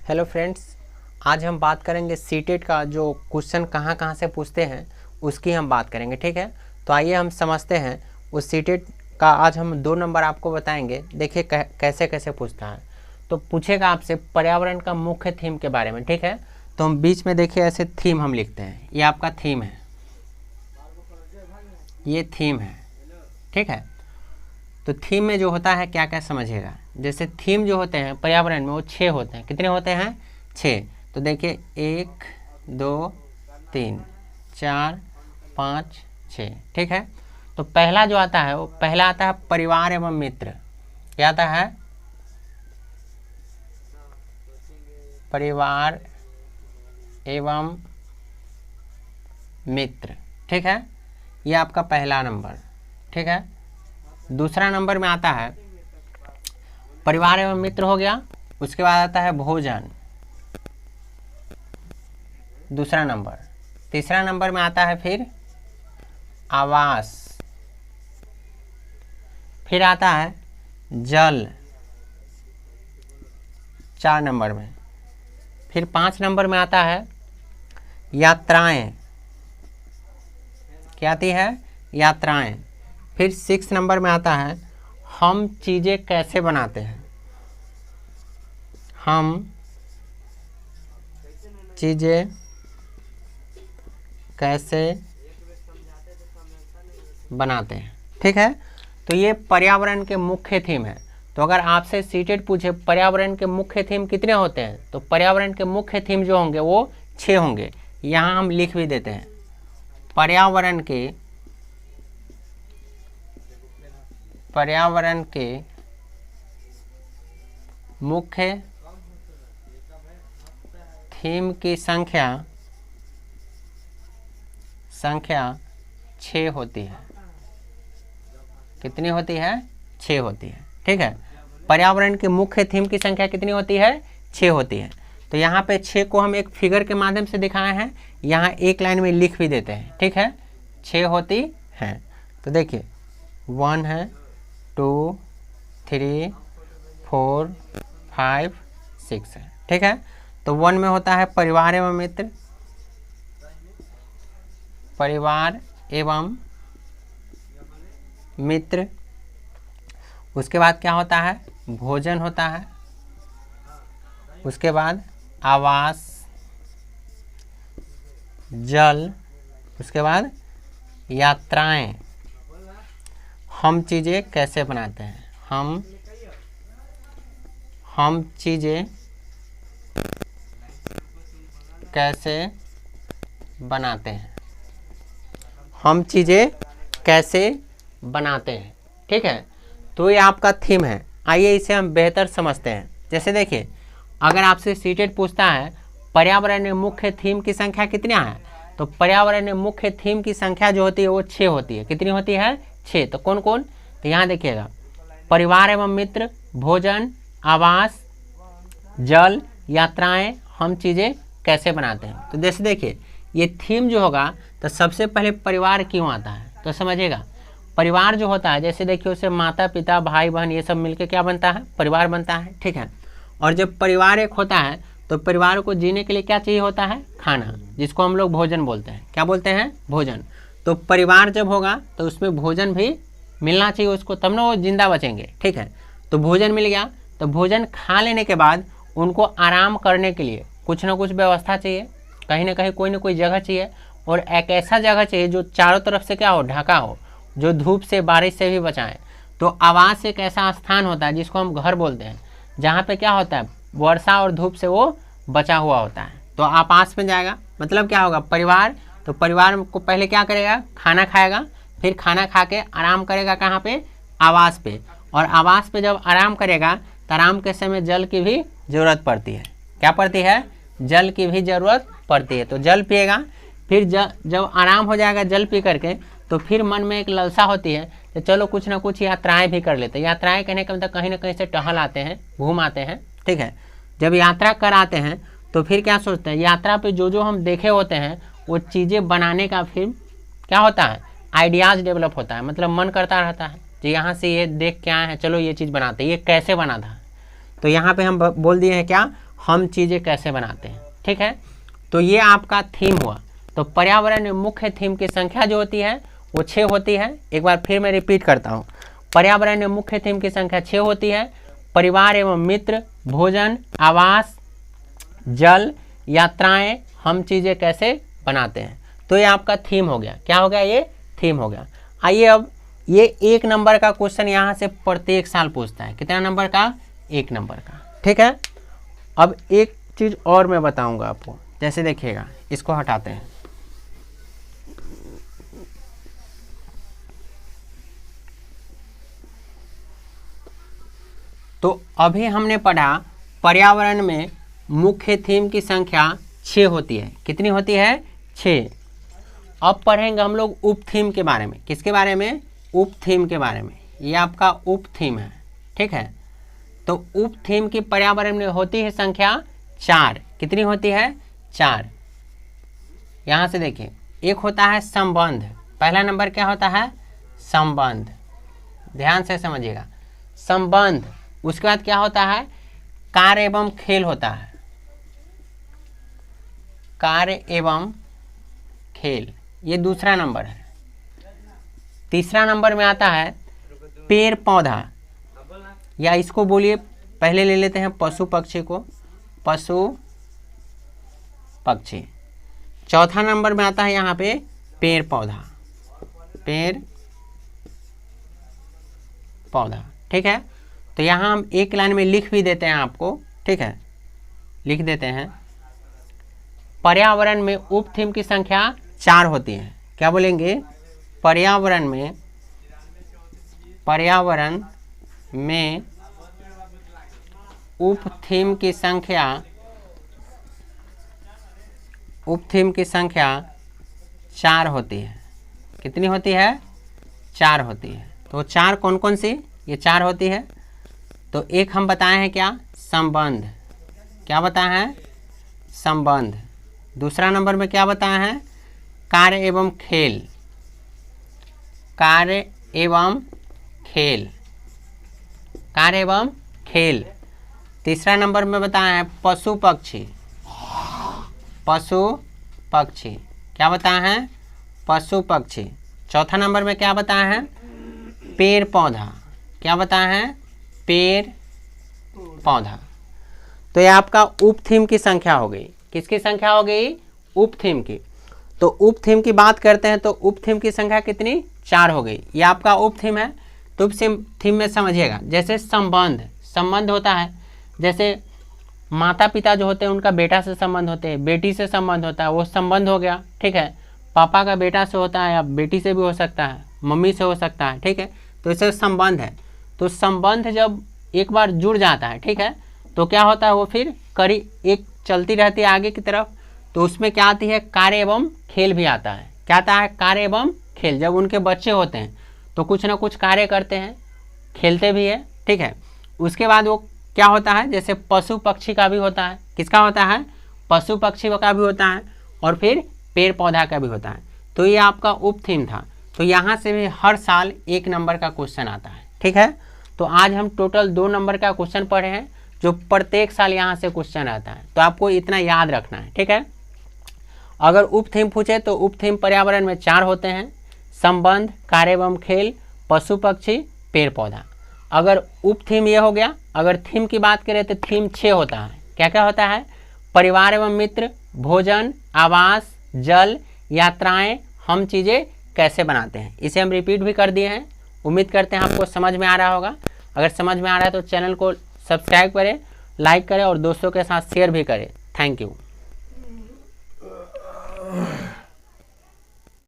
Hello friends, आज हम बात करेंगे सीटेट का जो क्वेश्चन कहाँ कहाँ से पूछते हैं उसकी हम बात करेंगे। ठीक है, तो आइए हम समझते हैं उस सीटेट का। आज हम 2 नंबर आपको बताएंगे। देखिए कैसे कैसे पूछता है। तो पूछेगा आपसे पर्यावरण का मुख्य थीम के बारे में। ठीक है, तो हम बीच में देखिए ऐसे थीम हम लिखते हैं। ये आपका थीम है, ये थीम है। ठीक है, तो थीम में जो होता है क्या क्या समझिएगा। जैसे थीम जो होते हैं पर्यावरण में वो 6 होते हैं। कितने होते हैं? 6। तो देखिए 1 2 3 4 5 6। ठीक है, तो पहला जो आता है वो पहला आता है परिवार एवं मित्र। क्या आता है? परिवार एवं मित्र। ठीक है, ये आपका पहला नंबर। ठीक है, दूसरा नंबर में आता है परिवार एवं मित्र हो गया। उसके बाद आता है भोजन, दूसरा नंबर। तीसरा नंबर में आता है फिर आवास, फिर आता है जल 4 नंबर में, फिर 5 नंबर में आता है यात्राएं। क्या आती है? यात्राएं। फिर 6 नंबर में आता है हम चीज़ें कैसे बनाते हैं। हम चीज़ें कैसे बनाते हैं। ठीक है, तो ये पर्यावरण के मुख्य थीम है। तो अगर आपसे सीटेट पूछे पर्यावरण के मुख्य थीम कितने होते हैं, तो पर्यावरण के मुख्य थीम जो होंगे वो 6 होंगे। यहाँ हम लिख भी देते हैं पर्यावरण के मुख्य थीम की संख्या 6 होती है। कितनी होती है? 6 होती है। ठीक है, पर्यावरण के मुख्य थीम की संख्या कितनी होती है? 6 होती है। तो यहाँ पे 6 को हम एक फिगर के माध्यम से दिखाए हैं, यहाँ एक लाइन में लिख भी देते हैं। ठीक है, 6 होती हैं। तो देखिए 1 है, 2 3 4 5 6 है। ठीक है, तो 1 में होता है परिवार एवं मित्र, परिवार एवं मित्र। उसके बाद क्या होता है? भोजन होता है। उसके बाद आवास, जल। उसके बाद यात्राएं। हम चीज़ें कैसे बनाते हैं। हम चीज़ें कैसे बनाते हैं। हम चीज़ें कैसे बनाते हैं। ठीक है, तो ये आपका थीम है। आइए इसे हम बेहतर समझते हैं। जैसे देखिए, अगर आपसे सीटेट पूछता है पर्यावरण में मुख्य थीम की संख्या कितना है, तो पर्यावरण में मुख्य थीम की संख्या जो होती है वो 6 होती है। कितनी होती है? 6। तो कौन कौन? तो यहाँ देखिएगा परिवार एवं मित्र, भोजन, आवास, जल, यात्राएं, हम चीज़ें कैसे बनाते हैं। तो जैसे देखिए ये थीम जो होगा तो सबसे पहले परिवार क्यों आता है, तो समझिएगा परिवार जो होता है, जैसे देखिए उसे माता पिता भाई बहन ये सब मिलके क्या बनता है? परिवार बनता है। ठीक है, और जब परिवार एक होता है तो परिवार को जीने के लिए क्या चाहिए होता है? खाना, जिसको हम लोग भोजन बोलते हैं। क्या बोलते हैं? भोजन। तो परिवार जब होगा तो उसमें भोजन भी मिलना चाहिए उसको, तब ना वो जिंदा बचेंगे। ठीक है, तो भोजन मिल गया, तो भोजन खा लेने के बाद उनको आराम करने के लिए कुछ ना कुछ व्यवस्था चाहिए, कहीं ना कहीं कोई ना कोई जगह चाहिए। और एक ऐसा जगह चाहिए जो चारों तरफ से क्या हो? ढका हो, जो धूप से बारिश से भी बचाए। तो आवास एक ऐसा स्थान होता है जिसको हम घर बोलते हैं, जहाँ पे क्या होता है? वर्षा और धूप से वो बचा हुआ होता है। तो आवास में जाएगा, मतलब क्या होगा? परिवार। तो परिवार को पहले क्या करेगा? खाना खाएगा, फिर खाना खा के आराम करेगा। कहाँ पे? आवास पे। और आवास पे जब आराम करेगा तो आराम के समय जल की भी जरूरत पड़ती है। क्या पड़ती है? जल की भी जरूरत पड़ती है। तो जल पिएगा, फिर जब आराम हो जाएगा जल पी करके, तो फिर मन में एक लालसा होती है तो चलो कुछ ना कुछ यात्राएं भी कर लेते हैं। यात्राएं कहने का मतलब कहीं ना कहीं से टहल आते हैं, घूम आते हैं। ठीक है, जब यात्रा कर आते हैं तो फिर क्या सोचते हैं? यात्रा पे जो जो हम देखे होते हैं वो चीज़ें बनाने का फिर क्या होता है? आइडियाज़ डेवलप होता है, मतलब मन करता रहता है कि यहाँ से ये देख के आए हैं, चलो ये चीज़ बनाते हैं। ये कैसे बना था? तो यहाँ पे हम बोल दिए हैं क्या? हम चीज़ें कैसे बनाते हैं। ठीक है, तो ये आपका थीम हुआ। तो पर्यावरण में मुख्य थीम की संख्या जो होती है वो 6 होती है। एक बार फिर मैं रिपीट करता हूँ, पर्यावरण में मुख्य थीम की संख्या 6 होती है। परिवार एवं मित्र, भोजन, आवास, जल, यात्राएं, हम चीज़ें कैसे बनाते हैं। तो ये आपका थीम हो गया। क्या हो गया? ये थीम हो गया। आइए अब ये 1 नंबर का क्वेश्चन यहाँ से प्रत्येक साल पूछता है। कितना नंबर का? 1 नंबर का। ठीक है, अब एक चीज़ और मैं बताऊंगा आपको। जैसे देखिएगा, इसको हटाते हैं। तो अभी हमने पढ़ा पर्यावरण में मुख्य थीम की संख्या 6 होती है। कितनी होती है? 6। अब पढ़ेंगे हम लोग उप थीम के बारे में। किसके बारे में? उप थीम के बारे में। ये आपका उप थीम है। ठीक है, तो उप थीम की पर्यावरण में होती है संख्या 4। कितनी होती है? 4। यहाँ से देखिए, एक होता है संबंध। पहला नंबर क्या होता है? संबंध। ध्यान से समझिएगा, संबंध। उसके बाद क्या होता है? कार्य एवं खेल होता है। कार्य एवं खेल, ये दूसरा नंबर है। तीसरा नंबर में आता है पेड़ पौधा, या इसको बोलिए, पहले ले लेते हैं पशु पक्षी को, पशु पक्षी। चौथा नंबर में आता है यहाँ पे पेड़ पौधा, पेड़ पौधा। ठीक है, तो यहाँ हम एक लाइन में लिख भी देते हैं आपको। ठीक है, लिख देते हैं, पर्यावरण में उप थीम की संख्या 4 होती है। क्या बोलेंगे? पर्यावरण में उप थीम की संख्या 4 होती है। कितनी होती है? 4 होती है। तो 4 कौन कौन सी? ये 4 होती है। तो एक हम बताए हैं क्या? संबंध। क्या बताए हैं? संबंध। दूसरा नंबर में क्या बताए हैं? कार्य एवं खेल, कार्य एवं खेल, कार्य एवं खेल। तीसरा नंबर में बताया है पशु पक्षी, पशु पक्षी। क्या बताया है? पशु पक्षी। चौथा नंबर में क्या बताया है? पेड़ पौधा। क्या बताया है? पेड़ पौधा। तो ये आपका उप थीम की संख्या हो गई। किसकी संख्या हो गई? उप थीम की। तो उप थीम की बात करते हैं तो उप थीम की संख्या कितनी? 4 हो गई। ये आपका उप थीम है। तो उप थीम में समझिएगा, जैसे संबंध, संबंध होता है। जैसे माता पिता जो होते हैं उनका बेटा से संबंध होते हैं, बेटी से संबंध होता है, वो संबंध हो गया। ठीक है, पापा का बेटा से होता है, या बेटी से भी हो सकता है, मम्मी से हो सकता है। ठीक है, तो इसे संबंध है। तो संबंध जब एक बार जुड़ जाता है, ठीक है, तो क्या होता है? वो फिर कड़ी एक चलती रहती है आगे की तरफ। तो उसमें क्या आती है? कार्य एवं खेल भी आता है। क्या आता है? कार्य एवं खेल। जब उनके बच्चे होते हैं तो कुछ ना कुछ कार्य करते हैं, खेलते भी है। ठीक है, उसके बाद वो क्या होता है? जैसे पशु पक्षी का भी होता है। किसका होता है? पशु पक्षी का भी होता है, और फिर पेड़ पौधा का भी होता है। तो ये आपका उप थीम था। तो यहाँ से भी हर साल 1 नंबर का क्वेश्चन आता है। ठीक है, तो आज हम टोटल 2 नंबर का क्वेश्चन पढ़े हैं, जो प्रत्येक साल यहाँ से क्वेश्चन आता है। तो आपको इतना याद रखना है। ठीक है, अगर उप थीम पूछे तो उप थीम पर्यावरण में 4 होते हैं: संबंध, कार्य एवं खेल, पशु पक्षी, पेड़ पौधा। अगर उप थीम ये हो गया। अगर थीम की बात करें तो थीम 6 होता है। क्या क्या होता है? परिवार एवं मित्र, भोजन, आवास, जल, यात्राएं, हम चीज़ें कैसे बनाते हैं। इसे हम रिपीट भी कर दिए हैं। उम्मीद करते हैं आपको समझ में आ रहा होगा। अगर समझ में आ रहा है तो चैनल को सब्सक्राइब करें, लाइक करें और दोस्तों के साथ शेयर भी करें। Thank you.